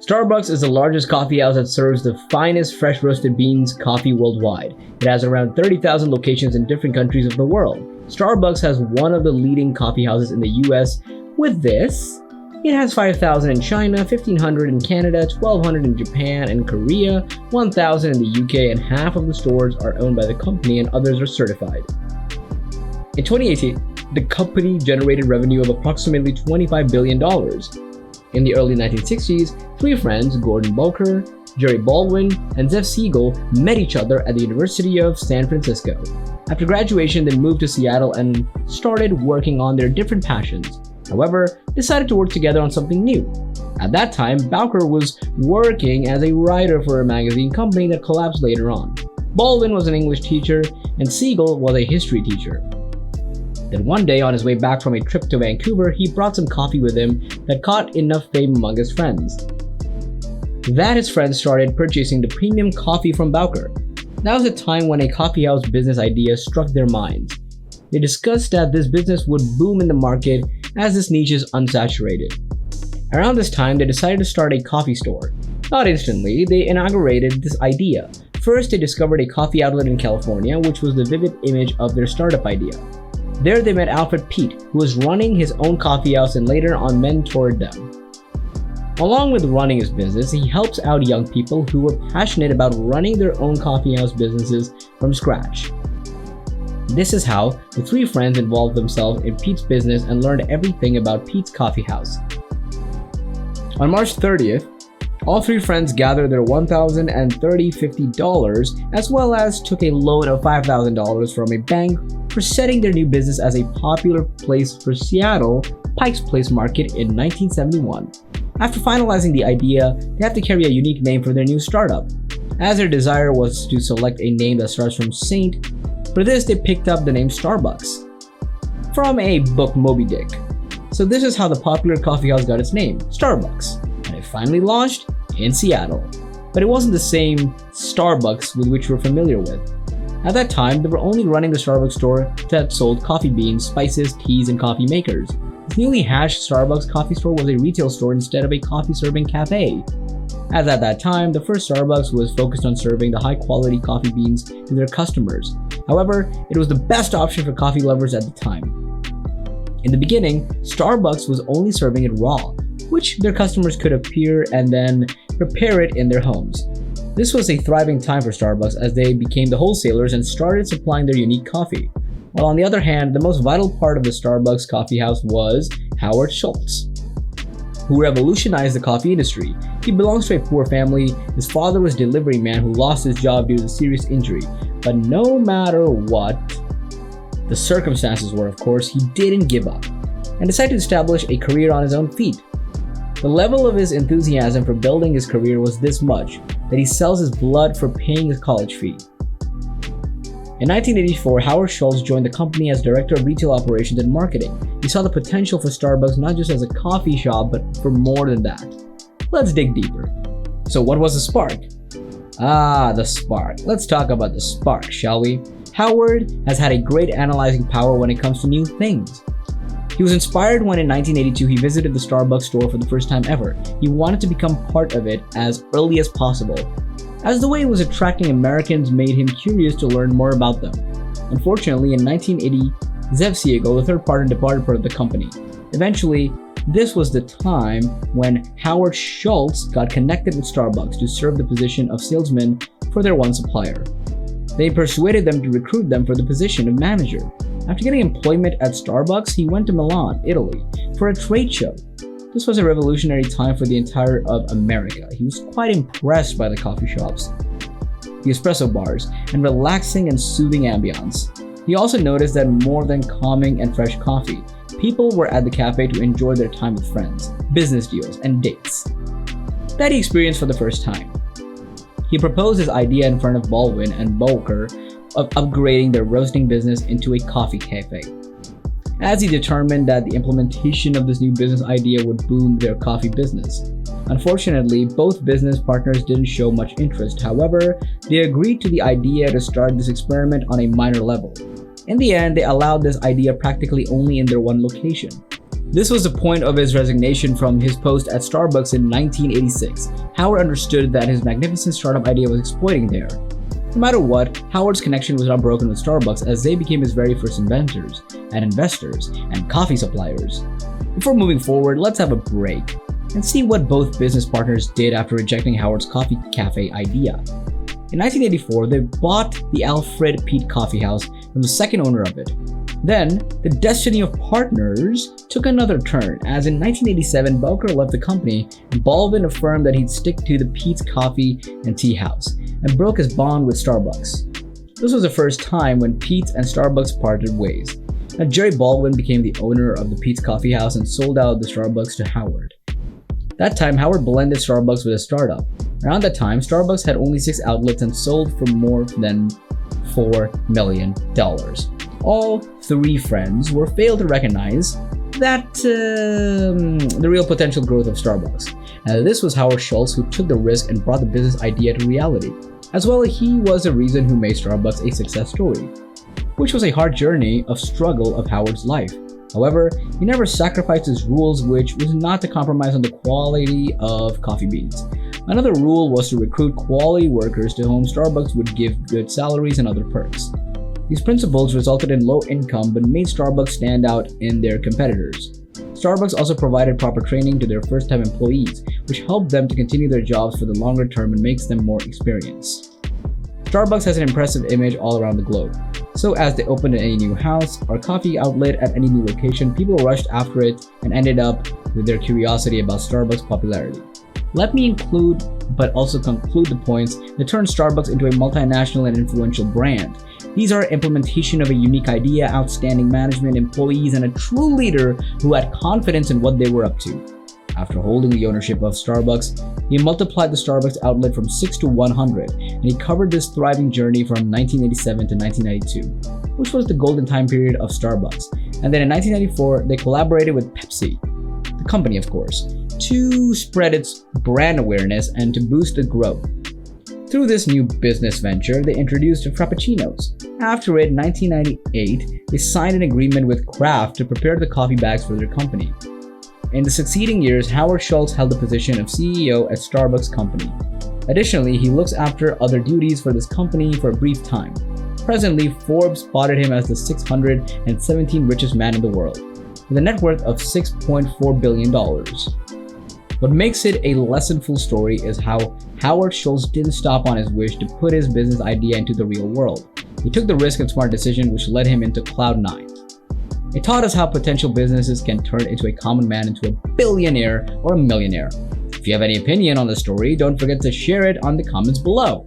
Starbucks is the largest coffee house that serves the finest fresh roasted beans coffee worldwide. It has around 30,000 locations in different countries of the world. Starbucks has one of the leading coffee houses in the US. With this, it has 5,000 in China, 1,500 in Canada, 1,200 in Japan and Korea, 1,000 in the UK, and half of the stores are owned by the company and others are certified. In 2018, the company generated revenue of approximately $25 billion. In the early 1960s, three friends, Gordon Boker, Jerry Baldwin, and Zev Siegel, met each other at the University of San Francisco. After graduation, they moved to Seattle and started working on their different passions. However, decided to work together on something new. At that time, Bowker was working as a writer for a magazine company that collapsed later on. Baldwin was an English teacher, and Siegel was a history teacher. Then one day, on his way back from a trip to Vancouver, he brought some coffee with him that caught enough fame among his friends that his friends started purchasing the premium coffee from Bowker. That was a time when a coffee house business idea struck their minds. They discussed that this business would boom in the market as this niche is unsaturated. Around this time, they decided to start a coffee store. Not instantly, they inaugurated this idea. First, they discovered a coffee outlet in California, which was the vivid image of their startup idea. There they met Alfred Pete, who was running his own coffee house and later on mentored them. Along with running his business, he helps out young people who were passionate about running their own coffee house businesses from scratch. This is how the three friends involved themselves in Pete's business and learned everything about Pete's coffee house. On March 30th, all three friends gathered their $1,050 as well as took a loan of $5,000 from a bank for setting their new business as a popular place for Seattle, Pike's Place Market in 1971. After finalizing the idea, they have to carry a unique name for their new startup. As their desire was to select a name that starts from Saint, for this they picked up the name StarBucks from a book Moby Dick. So this is how the popular coffee house got its name, StarBucks, and it finally launched in Seattle. But it wasn't the same Starbucks with which we're familiar with. At that time, they were only running the Starbucks store that sold coffee beans, spices, teas, and coffee makers. This newly hatched Starbucks coffee store was a retail store instead of a coffee-serving cafe. As at that time, the first Starbucks was focused on serving the high-quality coffee beans to their customers. However, it was the best option for coffee lovers at the time. In the beginning, Starbucks was only serving it raw, which their customers could appear and then prepare it in their homes. This was a thriving time for Starbucks as they became the wholesalers and started supplying their unique coffee. While on the other hand, the most vital part of the Starbucks coffee house was Howard Schultz, who revolutionized the coffee industry. He belongs to a poor family. His father was a delivery man who lost his job due to serious injury. But no matter what the circumstances were, of course, he didn't give up and decided to establish a career on his own feet. The level of his enthusiasm for building his career was this much that he sells his blood for paying his college fee. In 1984, Howard Schultz joined the company as Director of Retail Operations and Marketing. He saw the potential for Starbucks not just as a coffee shop, but for more than that. Let's dig deeper. So what was the spark? The spark. Let's talk about the spark, shall we? Howard has had a great analyzing power when it comes to new things. He was inspired when in 1982 he visited the Starbucks store for the first time ever. He wanted to become part of it as early as possible, as the way it was attracting Americans made him curious to learn more about them. Unfortunately, in 1980, Zev Siegel, the third partner, departed from the company. Eventually, this was the time when Howard Schultz got connected with Starbucks to serve the position of salesman for their one supplier. They persuaded them to recruit them for the position of manager. After getting employment at Starbucks, he went to Milan, Italy, for a trade show. This was a revolutionary time for the entire of America. He was quite impressed by the coffee shops, the espresso bars, and relaxing and soothing ambience. He also noticed that more than calming and fresh coffee, people were at the cafe to enjoy their time with friends, business deals, and dates. That he experienced for the first time. He proposed his idea in front of Baldwin and Boker of upgrading their roasting business into a coffee cafe, as he determined that the implementation of this new business idea would boom their coffee business. Unfortunately, both business partners didn't show much interest. However, they agreed to the idea to start this experiment on a minor level. In the end, they allowed this idea practically only in their one location. This was the point of his resignation from his post at Starbucks in 1986. Howard understood that his magnificent startup idea was exploiting there. No matter what, Howard's connection was not broken with Starbucks as they became his very first inventors and investors and coffee suppliers. Before moving forward, let's have a break and see what both business partners did after rejecting Howard's coffee cafe idea. In 1984, they bought the Alfred Peet Coffee House from the second owner of it. Then, the destiny of partners took another turn, as in 1987, Bowker left the company and Baldwin affirmed that he'd stick to the Peet's Coffee and Tea House, and broke his bond with Starbucks. This was the first time when Peet's and Starbucks parted ways. Now, Jerry Baldwin became the owner of the Peet's Coffee House and sold out the Starbucks to Howard. That time, Howard blended Starbucks with a startup. Around that time, Starbucks had only 6 outlets and sold for more than $4 million. All 3 friends were failed to recognize that the real potential growth of Starbucks. Now, this was Howard Schultz who took the risk and brought the business idea to reality. As well, he was the reason who made Starbucks a success story, which was a hard journey of struggle of Howard's life. However, he never sacrificed his rules, which was not to compromise on the quality of coffee beans. Another rule was to recruit quality workers to whom Starbucks would give good salaries and other perks. These principles resulted in low income but made Starbucks stand out in their competitors. Starbucks also provided proper training to their first-time employees, which helped them to continue their jobs for the longer term and makes them more experienced. Starbucks has an impressive image all around the globe. So as they opened any new house or coffee outlet at any new location, people rushed after it and ended up with their curiosity about Starbucks' popularity. Let me include, but also conclude the points that turned Starbucks into a multinational and influential brand. These are implementation of a unique idea, outstanding management, employees, and a true leader who had confidence in what they were up to. After holding the ownership of Starbucks, he multiplied the Starbucks outlet from 6 to 100, and he covered this thriving journey from 1987 to 1992, which was the golden time period of Starbucks. And then in 1994, they collaborated with Pepsi, the company of course, to spread its brand awareness and to boost the growth. Through this new business venture, they introduced Frappuccinos. After it, in 1998, they signed an agreement with Kraft to prepare the coffee bags for their company. In the succeeding years, Howard Schultz held the position of CEO at Starbucks Company. Additionally, he looks after other duties for this company for a brief time. Presently, Forbes spotted him as the 617th richest man in the world, with a net worth of $6.4 billion. What makes it a lessonful story is how Howard Schultz didn't stop on his wish to put his business idea into the real world. He took the risk and smart decision which led him into Cloud 9. It taught us how potential businesses can turn into a common man into a billionaire or a millionaire. If you have any opinion on the story, don't forget to share it on the comments below.